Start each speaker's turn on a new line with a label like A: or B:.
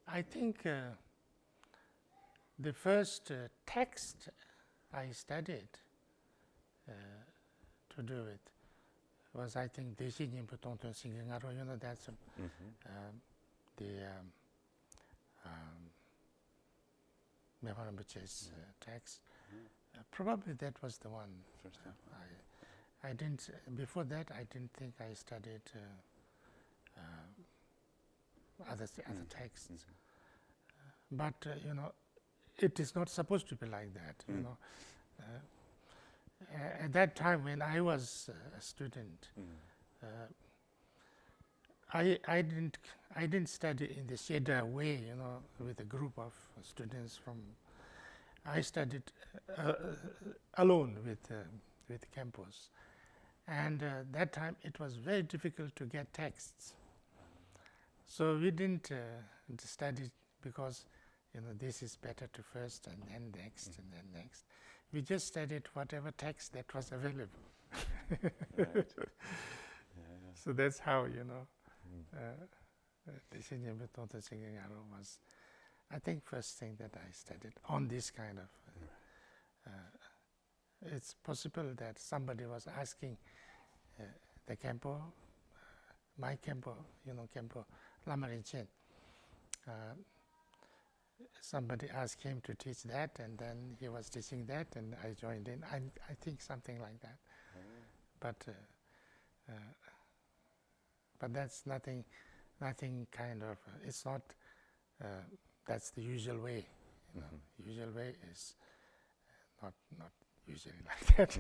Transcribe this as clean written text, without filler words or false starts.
A: I think the first text I studied to do it was, I think, Deshi Nyingpo Tongtun Singing Aro. You know, that's the Mipam Gyatso's text. Probably that was the one. I didn't. Before that, I didn't think I studied other texts. But you know, it is not supposed to be like that. You know, at that time when I was a student, I didn't study in the Sheda way. You know, with a group of students from. I studied alone with Khenpos, and that time it was very difficult to get texts. So we didn't study because, you know, this is better to first and then next and then next. We just studied whatever text that was available.
B: Right.
A: So that's how, you know, the Shinjinbe Tonto Singing Aro was, I think, first thing that I studied on this kind of. It's possible that somebody was asking the Khenpo, my Khenpo, you know, Khenpo Lama Rinchen. Somebody asked him to teach that, and then he was teaching that, and I joined in. I think something like that. But that's nothing kind of. It's not. That's the usual way. You know, usual way is not usually like that.